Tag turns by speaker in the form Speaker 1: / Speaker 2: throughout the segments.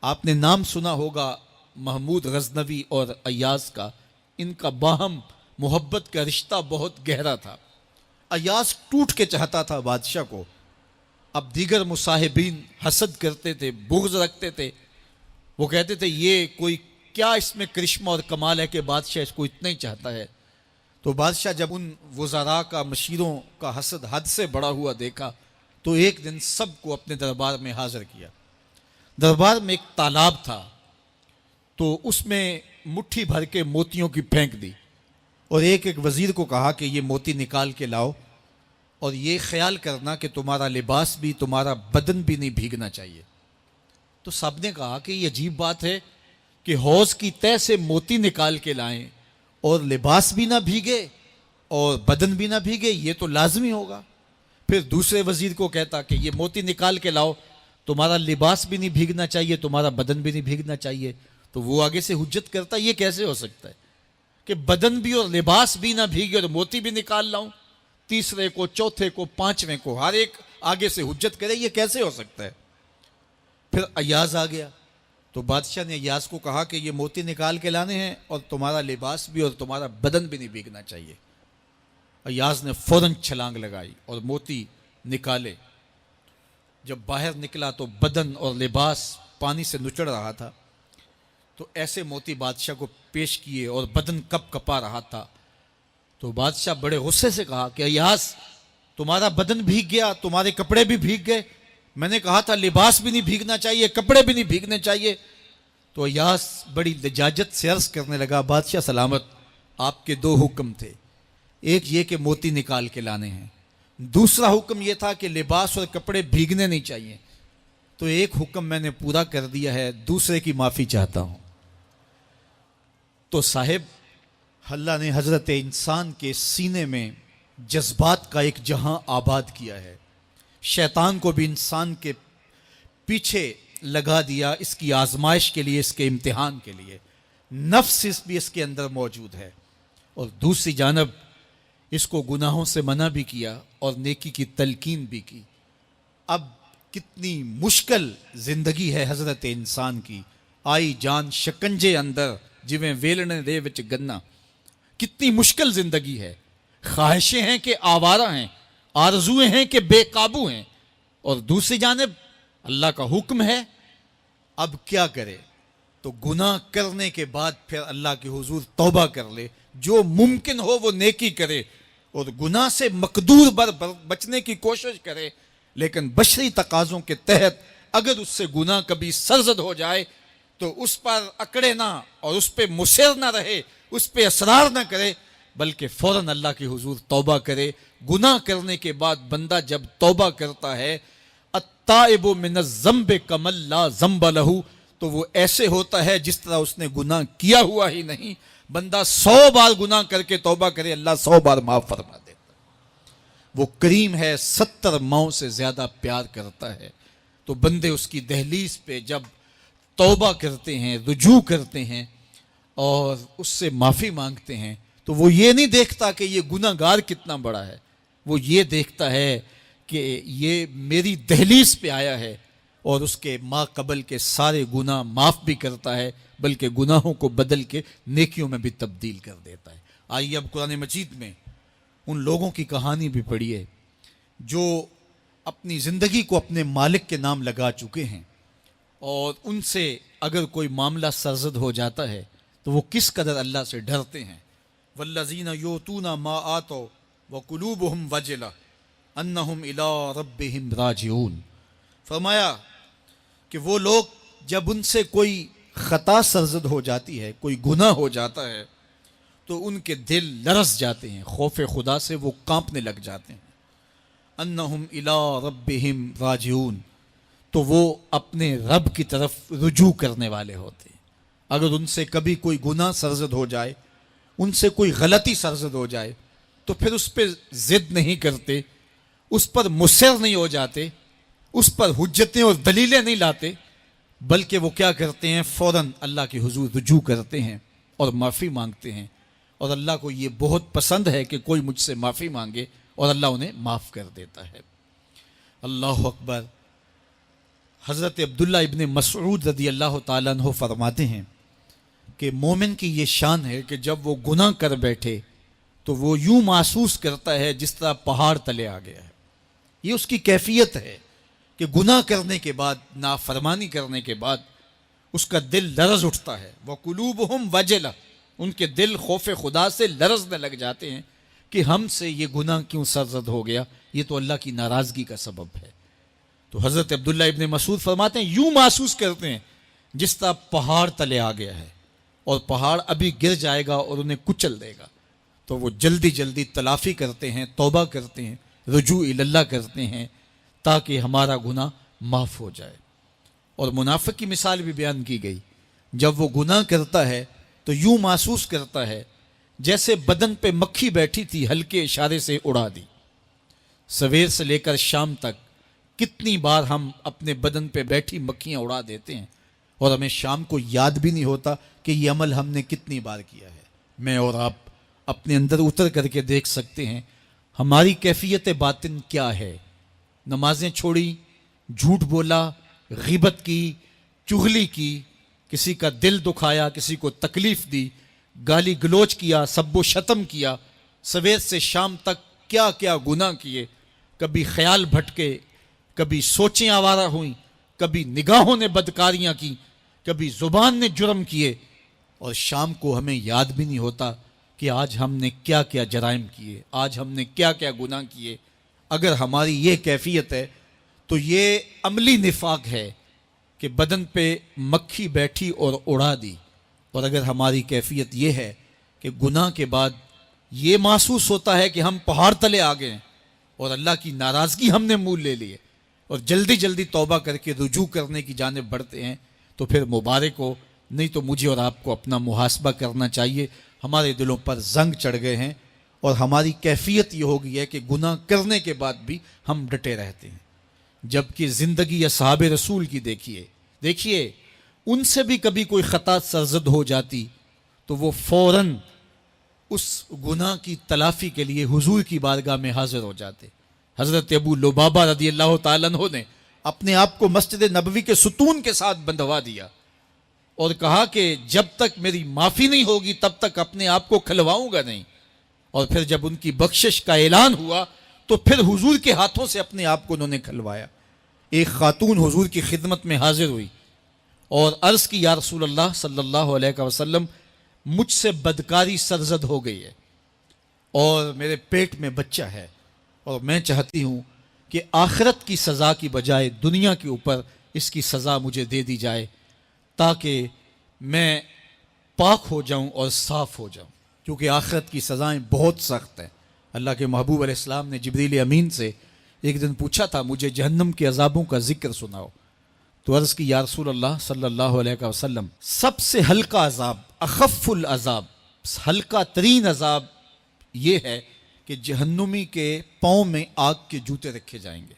Speaker 1: آپ نے نام سنا ہوگا محمود غزنوی اور ایاز کا. ان کا باہم محبت کا رشتہ بہت گہرا تھا. ایاز ٹوٹ کے چاہتا تھا بادشاہ کو. اب دیگر مصاحبین حسد کرتے تھے، بغض رکھتے تھے. وہ کہتے تھے یہ کوئی کیا اس میں کرشمہ اور کمال ہے کہ بادشاہ اس کو اتنا ہی چاہتا ہے. تو بادشاہ جب ان وزراء کا، مشیروں کا حسد حد سے بڑا ہوا دیکھا تو ایک دن سب کو اپنے دربار میں حاضر کیا. دربار میں ایک تالاب تھا، تو اس میں مٹھی بھر کے موتیوں کی پھینک دی اور ایک ایک وزیر کو کہا کہ یہ موتی نکال کے لاؤ، اور یہ خیال کرنا کہ تمہارا لباس بھی، تمہارا بدن بھی نہیں بھیگنا چاہیے. تو سب نے کہا کہ یہ عجیب بات ہے کہ حوض کی تہ سے موتی نکال کے لائیں اور لباس بھی نہ بھیگے اور بدن بھی نہ بھیگے، یہ تو لازمی ہوگا. پھر دوسرے وزیر کو کہتا کہ یہ موتی نکال کے لاؤ، تمہارا لباس بھی نہیں بھیگنا چاہیے، تمہارا بدن بھی نہیں بھیگنا چاہیے. تو وہ آگے سے حجت کرتا یہ کیسے ہو سکتا ہے کہ بدن بھی اور لباس بھی نہ بھیگے اور موتی بھی نکال لاؤں. تیسرے کو، چوتھے کو، پانچویں کو، ہر ایک آگے سے حجت کرے یہ کیسے ہو سکتا ہے. پھر ایاز آ گیا تو بادشاہ نے ایاز کو کہا کہ یہ موتی نکال کے لانے ہیں اور تمہارا لباس بھی اور تمہارا بدن بھی نہیں بھیگنا چاہیے. ایاز نے فوراً چھلانگ لگائی اور موتی نکالے. جب باہر نکلا تو بدن اور لباس پانی سے نچڑ رہا تھا. تو ایسے موتی بادشاہ کو پیش کیے اور بدن کپ کپا رہا تھا. تو بادشاہ بڑے غصے سے کہا کہ ایاز تمہارا بدن بھیگ گیا، تمہارے کپڑے بھی بھیگ گئے. میں نے کہا تھا لباس بھی نہیں بھیگنا چاہیے، کپڑے بھی نہیں بھیگنے چاہیے. تو ایاز بڑی لجاجت سے عرض کرنے لگا بادشاہ سلامت، آپ کے دو حکم تھے. ایک یہ کہ موتی نکال کے لانے ہیں، دوسرا حکم یہ تھا کہ لباس اور کپڑے بھیگنے نہیں چاہیے. تو ایک حکم میں نے پورا کر دیا ہے، دوسرے کی معافی چاہتا ہوں. تو صاحب، اللہ نے حضرت انسان کے سینے میں جذبات کا ایک جہاں آباد کیا ہے. شیطان کو بھی انسان کے پیچھے لگا دیا اس کی آزمائش کے لیے، اس کے امتحان کے لیے. نفس بھی اس کے اندر موجود ہے، اور دوسری جانب اس کو گناہوں سے منع بھی کیا اور نیکی کی تلقین بھی کی. اب کتنی مشکل زندگی ہے حضرت انسان کی. آئی جان شکنجے اندر جویں ویلنے دے وچ گنا. کتنی مشکل زندگی ہے. خواہشیں ہیں کہ آوارہ ہیں، آرزویں ہیں کہ بے قابو ہیں، اور دوسری جانب اللہ کا حکم ہے. اب کیا کرے؟ تو گناہ کرنے کے بعد پھر اللہ کے حضور توبہ کر لے، جو ممکن ہو وہ نیکی کرے اور گناہ سے مقدور بچنے کی کوشش کرے. لیکن بشری تقاضوں کے تحت اگر اس سے گناہ کبھی سرزد ہو جائے تو اس پر اکڑے نہ اور اس پہ مصر نہ رہے، اس پہ اصرار نہ کرے، بلکہ فوراً اللہ کے حضور توبہ کرے. گناہ کرنے کے بعد بندہ جب توبہ کرتا ہے، التائب من الذنب کمن لا ذنب لہ، تو وہ ایسے ہوتا ہے جس طرح اس نے گناہ کیا ہوا ہی نہیں. بندہ 100 بار گناہ کر کے توبہ کرے، اللہ 100 بار معاف فرما دیتا. وہ کریم ہے، 70 ماؤں سے زیادہ پیار کرتا ہے. تو بندے اس کی دہلیز پہ جب توبہ کرتے ہیں، رجوع کرتے ہیں اور اس سے معافی مانگتے ہیں، تو وہ یہ نہیں دیکھتا کہ یہ گناہ گار کتنا بڑا ہے. وہ یہ دیکھتا ہے کہ یہ میری دہلیز پہ آیا ہے اور اس کے ما قبل کے سارے گناہ معاف بھی کرتا ہے، بلکہ گناہوں کو بدل کے نیکیوں میں بھی تبدیل کر دیتا ہے. آئیے اب قرآن مجید میں ان لوگوں کی کہانی بھی پڑھیے جو اپنی زندگی کو اپنے مالک کے نام لگا چکے ہیں، اور ان سے اگر کوئی معاملہ سرزد ہو جاتا ہے تو وہ کس قدر اللہ سے ڈرتے ہیں. والذین یؤتون ما آتوا وقلوبہم وجلہ انہم الی ربہم راجعون. فرمایا کہ وہ لوگ جب ان سے کوئی خطا سرزد ہو جاتی ہے، کوئی گناہ ہو جاتا ہے، تو ان کے دل لرز جاتے ہیں، خوف خدا سے وہ کانپنے لگ جاتے ہیں. انہم الی ربہم راجعون، تو وہ اپنے رب کی طرف رجوع کرنے والے ہوتے ہیں. اگر ان سے کبھی کوئی گناہ سرزد ہو جائے، ان سے کوئی غلطی سرزد ہو جائے، تو پھر اس پہ ضد نہیں کرتے، اس پر مصر نہیں ہو جاتے، اس پر حجتیں اور دلیلیں نہیں لاتے، بلکہ وہ کیا کرتے ہیں، فوراً اللہ کے حضور رجوع کرتے ہیں اور معافی مانگتے ہیں. اور اللہ کو یہ بہت پسند ہے کہ کوئی مجھ سے معافی مانگے، اور اللہ انہیں معاف کر دیتا ہے. اللہ اکبر. حضرت عبداللہ ابن مسعود رضی اللہ تعالیٰ عنہ فرماتے ہیں کہ مومن کی یہ شان ہے کہ جب وہ گناہ کر بیٹھے تو وہ یوں محسوس کرتا ہے جس طرح پہاڑ تلے آ گیا ہے. یہ اس کی کیفیت ہے کہ گناہ کرنے کے بعد، نافرمانی کرنے کے بعد اس کا دل لرز اٹھتا ہے. وَقُلُوبُهُمْ وَجِلَةٌ، ان کے دل خوف خدا سے لرزنے لگ جاتے ہیں کہ ہم سے یہ گناہ کیوں سرزد ہو گیا، یہ تو اللہ کی ناراضگی کا سبب ہے. تو حضرت عبداللہ ابن مسعود فرماتے ہیں یوں محسوس کرتے ہیں جس طرح پہاڑ تلے آ گیا ہے اور پہاڑ ابھی گر جائے گا اور انہیں کچل دے گا. تو وہ جلدی جلدی تلافی کرتے ہیں، توبہ کرتے ہیں، رجوع اللہ کرتے ہیں تاکہ ہمارا گناہ معاف ہو جائے. اور منافق کی مثال بھی بیان کی گئی. جب وہ گناہ کرتا ہے تو یوں محسوس کرتا ہے جیسے بدن پہ مکھی بیٹھی تھی، ہلکے اشارے سے اڑا دی. سویر سے لے کر شام تک کتنی بار ہم اپنے بدن پہ بیٹھی مکھیاں اڑا دیتے ہیں اور ہمیں شام کو یاد بھی نہیں ہوتا کہ یہ عمل ہم نے کتنی بار کیا ہے. میں اور آپ اپنے اندر اتر کر کے دیکھ سکتے ہیں ہماری کیفیت باطن کیا ہے. نمازیں چھوڑی، جھوٹ بولا، غیبت کی، چغلی کی، کسی کا دل دکھایا، کسی کو تکلیف دی، گالی گلوچ کیا، سب و شتم کیا، سویر سے شام تک کیا کیا گناہ کیے. کبھی خیال بھٹکے، کبھی سوچیں آوارہ ہوئیں، کبھی نگاہوں نے بدکاریاں کی، کبھی زبان نے جرم کیے، اور شام کو ہمیں یاد بھی نہیں ہوتا کہ آج ہم نے کیا کیا جرائم کیے، آج ہم نے کیا کیا گناہ کیے. اگر ہماری یہ کیفیت ہے تو یہ عملی نفاق ہے کہ بدن پہ مکھی بیٹھی اور اڑا دی. اور اگر ہماری کیفیت یہ ہے کہ گناہ کے بعد یہ محسوس ہوتا ہے کہ ہم پہاڑ تلے آ گئے ہیں اور اللہ کی ناراضگی ہم نے مول لے لی ہے اور جلدی جلدی توبہ کر کے رجوع کرنے کی جانب بڑھتے ہیں، تو پھر مبارک ہو. نہیں تو مجھے اور آپ کو اپنا محاسبہ کرنا چاہیے. ہمارے دلوں پر زنگ چڑھ گئے ہیں اور ہماری کیفیت یہ ہو گئی ہے کہ گناہ کرنے کے بعد بھی ہم ڈٹے رہتے ہیں. جبکہ زندگی اصحاب رسول کی دیکھیے ان سے بھی کبھی کوئی خطا سرزد ہو جاتی تو وہ فوراً اس گناہ کی تلافی کے لیے حضور کی بارگاہ میں حاضر ہو جاتے. حضرت ابو لبابہ رضی اللہ تعالیٰ عنہ نے اپنے آپ کو مسجد نبوی کے ستون کے ساتھ بندھوا دیا اور کہا کہ جب تک میری معافی نہیں ہوگی تب تک اپنے آپ کو کھلواؤں گا نہیں. اور پھر جب ان کی بخشش کا اعلان ہوا تو پھر حضور کے ہاتھوں سے اپنے آپ کو انہوں نے کھلوایا. ایک خاتون حضور کی خدمت میں حاضر ہوئی اور عرض کی یا رسول اللہ صلی اللہ علیہ وسلم، مجھ سے بدکاری سرزد ہو گئی ہے اور میرے پیٹ میں بچہ ہے اور میں چاہتی ہوں کہ آخرت کی سزا کی بجائے دنیا کے اوپر اس کی سزا مجھے دے دی جائے تاکہ میں پاک ہو جاؤں اور صاف ہو جاؤں، کیونکہ آخرت کی سزائیں بہت سخت ہیں. اللہ کے محبوب علیہ السلام نے جبریل امین سے ایک دن پوچھا تھا مجھے جہنم کے عذابوں کا ذکر سناؤ. تو عرض کی یا رسول اللہ صلی اللہ علیہ وسلم، سب سے ہلکا عذاب، اخف العذاب، ہلکا ترین عذاب یہ ہے کہ جہنمی کے پاؤں میں آگ کے جوتے رکھے جائیں گے.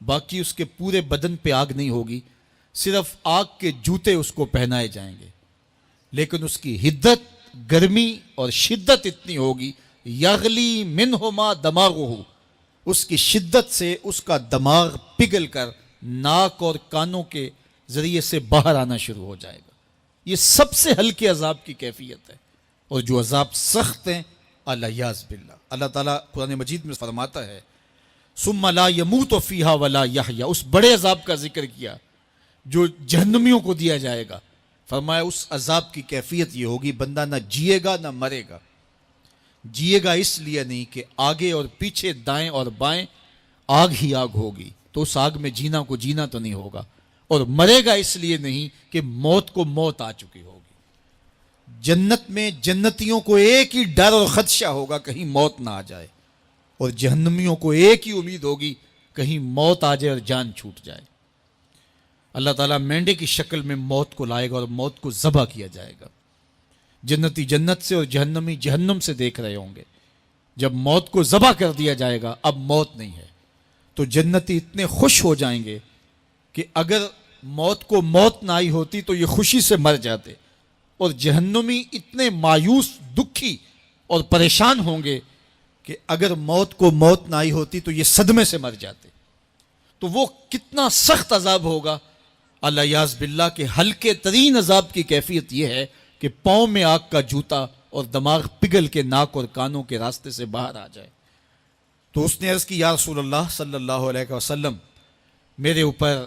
Speaker 1: باقی اس کے پورے بدن پہ آگ نہیں ہوگی، صرف آگ کے جوتے اس کو پہنائے جائیں گے. لیکن اس کی حدت، گرمی اور شدت اتنی ہوگی، یغلی منہما دماغہ، اس کی شدت سے اس کا دماغ پگھل کر ناک اور کانوں کے ذریعے سے باہر آنا شروع ہو جائے گا. یہ سب سے ہلکے عذاب کی کیفیت ہے. اور جو عذاب سخت ہیں الیاذ باللہ، اللہ تعالیٰ قرآن مجید میں فرماتا ہے ثم لا يموت فیہا ولا یحیا، اس بڑے عذاب کا ذکر کیا جو جہنمیوں کو دیا جائے گا. فرمایا اس عذاب کی کیفیت یہ ہوگی بندہ نہ جیے گا نہ مرے گا. جیے گا اس لیے نہیں کہ آگے اور پیچھے، دائیں اور بائیں آگ ہی آگ ہوگی، تو اس آگ میں جینا کو جینا تو نہیں ہوگا. اور مرے گا اس لیے نہیں کہ موت کو موت آ چکی ہوگی. جنت میں جنتیوں کو ایک ہی ڈر اور خدشہ ہوگا کہیں موت نہ آ جائے، اور جہنمیوں کو ایک ہی امید ہوگی کہیں موت آ جائے اور جان چھوٹ جائے. اللہ تعالیٰ مینڈے کی شکل میں موت کو لائے گا اور موت کو ذبح کیا جائے گا. جنتی جنت سے اور جہنمی جہنم سے دیکھ رہے ہوں گے. جب موت کو ذبح کر دیا جائے گا اب موت نہیں ہے تو جنتی اتنے خوش ہو جائیں گے کہ اگر موت کو موت نہ آئی ہوتی تو یہ خوشی سے مر جاتے، اور جہنمی اتنے مایوس، دکھی اور پریشان ہوں گے کہ اگر موت کو موت نہ آئی ہوتی تو یہ صدمے سے مر جاتے. تو وہ کتنا سخت عذاب ہوگا الیاذ باللہ کے ہلکے ترین عذاب کی کیفیت یہ ہے کہ پاؤں میں آگ کا جوتا اور دماغ پگھل کے ناک اور کانوں کے راستے سے باہر آ جائے۔ تو اس نے عرض کی یا رسول اللہ صلی اللہ علیہ وسلم میرے اوپر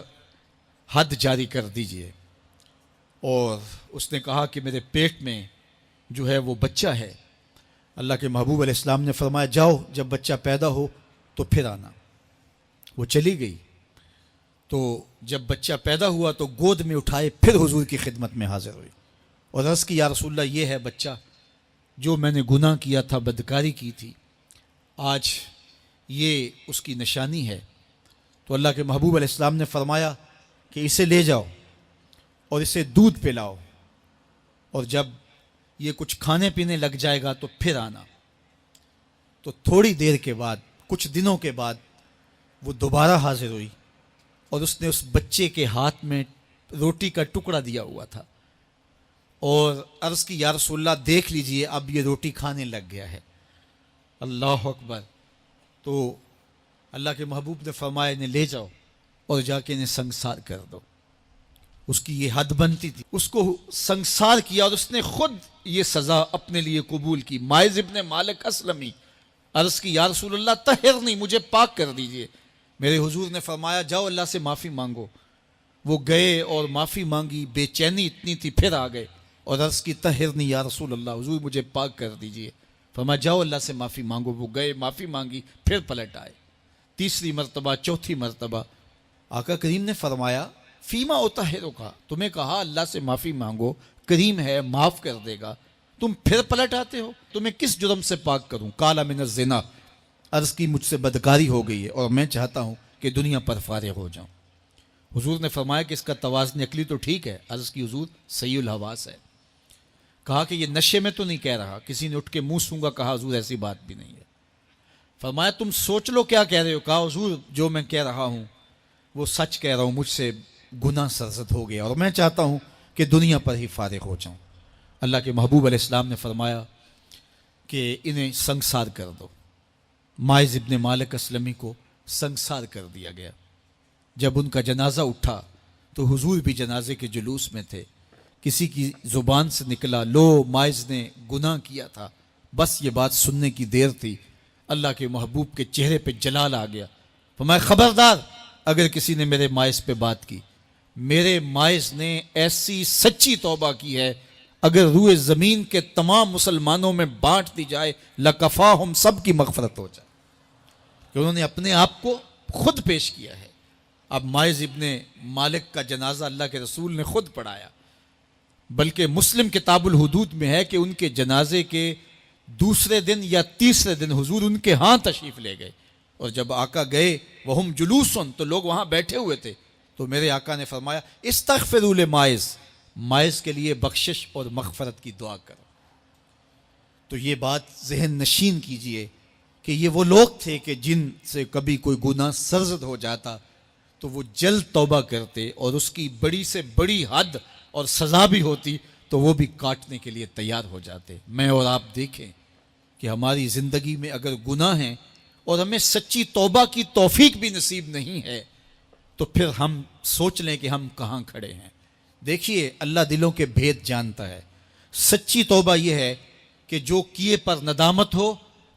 Speaker 1: حد جاری کر دیجئے، اور اس نے کہا کہ میرے پیٹ میں جو ہے وہ بچہ ہے۔ اللہ کے محبوب علیہ السلام نے فرمایا جاؤ جب بچہ پیدا ہو تو پھر آنا۔ وہ چلی گئی، تو جب بچہ پیدا ہوا تو گود میں اٹھائے پھر حضور کی خدمت میں حاضر ہوئی اور عرض کی یا رسول اللہ یہ ہے بچہ جو میں نے گناہ کیا تھا، بدکاری کی تھی، آج یہ اس کی نشانی ہے۔ تو اللہ کے محبوب علیہ السلام نے فرمایا کہ اسے لے جاؤ اور اسے دودھ پلاؤ، اور جب یہ کچھ کھانے پینے لگ جائے گا تو پھر آنا۔ تو تھوڑی دیر کے بعد، کچھ دنوں کے بعد وہ دوبارہ حاضر ہوئی اور اس نے اس بچے کے ہاتھ میں روٹی کا ٹکڑا دیا ہوا تھا اور عرض کی یا رسول اللہ دیکھ لیجئے اب یہ روٹی کھانے لگ گیا ہے۔ اللہ اکبر۔ تو اللہ کے محبوب نے فرمایا انہیں لے جاؤ اور جا کے انہیں سنگسار کر دو۔ اس کی یہ حد بنتی تھی، اس کو سنگسار کیا اور اس نے خود یہ سزا اپنے لیے قبول کی۔ مائز ابن مالک اسلمی عرض کی یا رسول اللہ طہرنی، مجھے پاک کر دیجئے۔ میرے حضور نے فرمایا جاؤ اللہ سے معافی مانگو۔ وہ گئے اور معافی مانگی، بے چینی اتنی تھی، پھر آ گئے اور عرض کی طہرنی یا رسول اللہ، حضور مجھے پاک کر دیجئے۔ فرمایا جاؤ اللہ سے معافی مانگو۔ وہ گئے، معافی مانگی، پھر پلٹ آئے، تیسری مرتبہ، چوتھی مرتبہ۔ آقا کریم نے فرمایا فیما اطہرک، تمہیں کہا اللہ سے معافی مانگو، کریم ہے معاف کر دے گا، تم پھر پلٹ آتے ہو، تمہیں کس جرم سے پاک کروں؟ قال من الزنا، عرض کی مجھ سے بدکاری ہو گئی ہے اور میں چاہتا ہوں کہ دنیا پر فارغ ہو جاؤں۔ حضور نے فرمایا کہ اس کا توازن عقلی تو ٹھیک ہے۔ عرض کی حضور صحیح الحواس ہے۔ کہا کہ یہ نشے میں تو نہیں کہہ رہا، کسی نے اٹھ کے منہ سونگا، کہا حضور ایسی بات بھی نہیں ہے۔ فرمایا تم سوچ لو کیا کہہ رہے ہو؟ کہا حضور جو میں کہہ رہا ہوں وہ سچ کہہ رہا ہوں، مجھ سے گناہ سرزد ہو گیا اور میں چاہتا ہوں کہ دنیا پر ہی فارغ ہو جاؤں۔ اللہ کے محبوب علیہ السلام نے فرمایا کہ انہیں سنگسار کر دو۔ مائز ابن مالک اسلمی کو سنگسار کر دیا گیا۔ جب ان کا جنازہ اٹھا تو حضور بھی جنازے کے جلوس میں تھے۔ کسی کی زبان سے نکلا لو مائز نے گناہ کیا تھا، بس یہ بات سننے کی دیر تھی، اللہ کے محبوب کے چہرے پہ جلال آ گیا۔ فرمایا خبردار اگر کسی نے میرے مائز پہ بات کی، میرے مائز نے ایسی سچی توبہ کی ہے اگر روئے زمین کے تمام مسلمانوں میں بانٹ دی جائے لکفاہم، سب کی مغفرت ہو جائے، کہ انہوں نے اپنے آپ کو خود پیش کیا ہے۔ اب مائز ابن مالک کا جنازہ اللہ کے رسول نے خود پڑھایا، بلکہ مسلم کتاب الحدود میں ہے کہ ان کے جنازے کے دوسرے دن یا تیسرے دن حضور ان کے ہاں تشریف لے گئے، اور جب آقا گئے وہم جلوسن، تو لوگ وہاں بیٹھے ہوئے تھے، تو میرے آقا نے فرمایا استغفروا لمائز، مائز کے لیے بخشش اور مغفرت کی دعا کرو۔ تو یہ بات ذہن نشین کیجئے کہ یہ وہ لوگ تھے کہ جن سے کبھی کوئی گناہ سرزد ہو جاتا تو وہ جلد توبہ کرتے، اور اس کی بڑی سے بڑی حد اور سزا بھی ہوتی تو وہ بھی کاٹنے کے لیے تیار ہو جاتے۔ میں اور آپ دیکھیں کہ ہماری زندگی میں اگر گناہ ہیں اور ہمیں سچی توبہ کی توفیق بھی نصیب نہیں ہے تو پھر ہم سوچ لیں کہ ہم کہاں کھڑے ہیں۔ دیکھیے اللہ دلوں کے بھید جانتا ہے۔ سچی توبہ یہ ہے کہ جو کیے پر ندامت ہو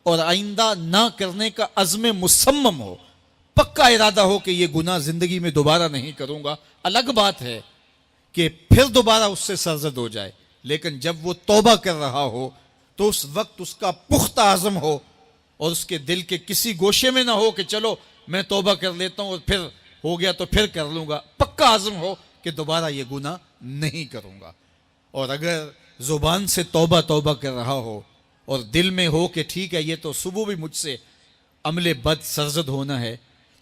Speaker 1: اور آئندہ نہ کرنے کا عزم مصمم ہو، پکا ارادہ ہو کہ یہ گناہ زندگی میں دوبارہ نہیں کروں گا۔ الگ بات ہے کہ پھر دوبارہ اس سے سرزد ہو جائے، لیکن جب وہ توبہ کر رہا ہو تو اس وقت اس کا پختہ عزم ہو اور اس کے دل کے کسی گوشے میں نہ ہو کہ چلو میں توبہ کر لیتا ہوں اور پھر ہو گیا تو پھر کر لوں گا۔ پکا عزم ہو کہ دوبارہ یہ گناہ نہیں کروں گا۔ اور اگر زبان سے توبہ توبہ کر رہا ہو اور دل میں ہو کہ ٹھیک ہے یہ تو صبح بھی مجھ سے عمل بد سرزد ہونا ہے،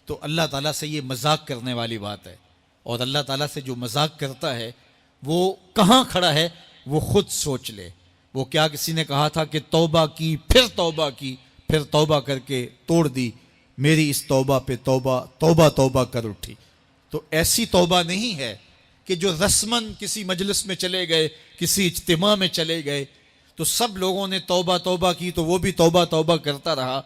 Speaker 1: تو اللہ تعالیٰ سے یہ مذاق کرنے والی بات ہے، اور اللہ تعالیٰ سے جو مذاق کرتا ہے وہ کہاں کھڑا ہے وہ خود سوچ لے۔ وہ کیا کسی نے کہا تھا کہ توبہ کی پھر توبہ کر کے توڑ دی، میری اس توبہ پہ توبہ کر اٹھی۔ تو ایسی توبہ نہیں ہے کہ جو رسماً کسی مجلس میں چلے گئے، کسی اجتماع میں چلے گئے تو سب لوگوں نے توبہ کی تو وہ بھی توبہ کرتا رہا،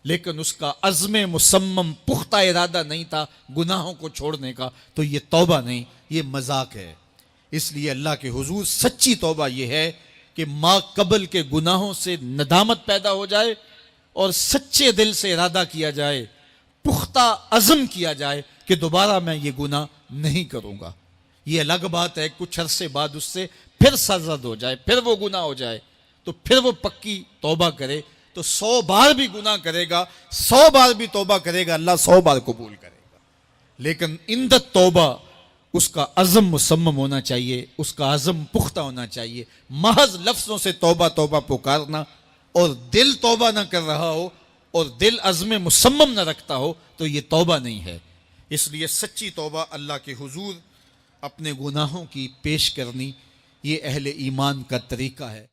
Speaker 1: لیکن اس کا عزم مصمم پختہ ارادہ نہیں تھا گناہوں کو چھوڑنے کا، تو یہ توبہ نہیں، یہ مذاق ہے۔ اس لیے اللہ کے حضور سچی توبہ یہ ہے کہ ما قبل کے گناہوں سے ندامت پیدا ہو جائے اور سچے دل سے ارادہ کیا جائے، پختہ عزم کیا جائے کہ دوبارہ میں یہ گناہ نہیں کروں گا۔ یہ الگ بات ہے کچھ عرصے بعد اس سے پھر سرزد ہو جائے، پھر وہ گناہ ہو جائے، تو پھر وہ پکی توبہ کرے، تو 100 بار بھی گناہ کرے گا، 100 بار بھی توبہ کرے گا، اللہ 100 بار قبول کرے گا۔ لیکن اندت توبہ اس کا عزم مصمم ہونا چاہیے، اس کا عزم پختہ ہونا چاہیے۔ محض لفظوں سے توبہ توبہ پکارنا اور دل توبہ نہ کر رہا ہو اور دل عزم مصمم نہ رکھتا ہو تو یہ توبہ نہیں ہے۔ اس لیے سچی توبہ اللہ کے حضور اپنے گناہوں کی پیش کرنی، یہ اہل ایمان کا طریقہ ہے۔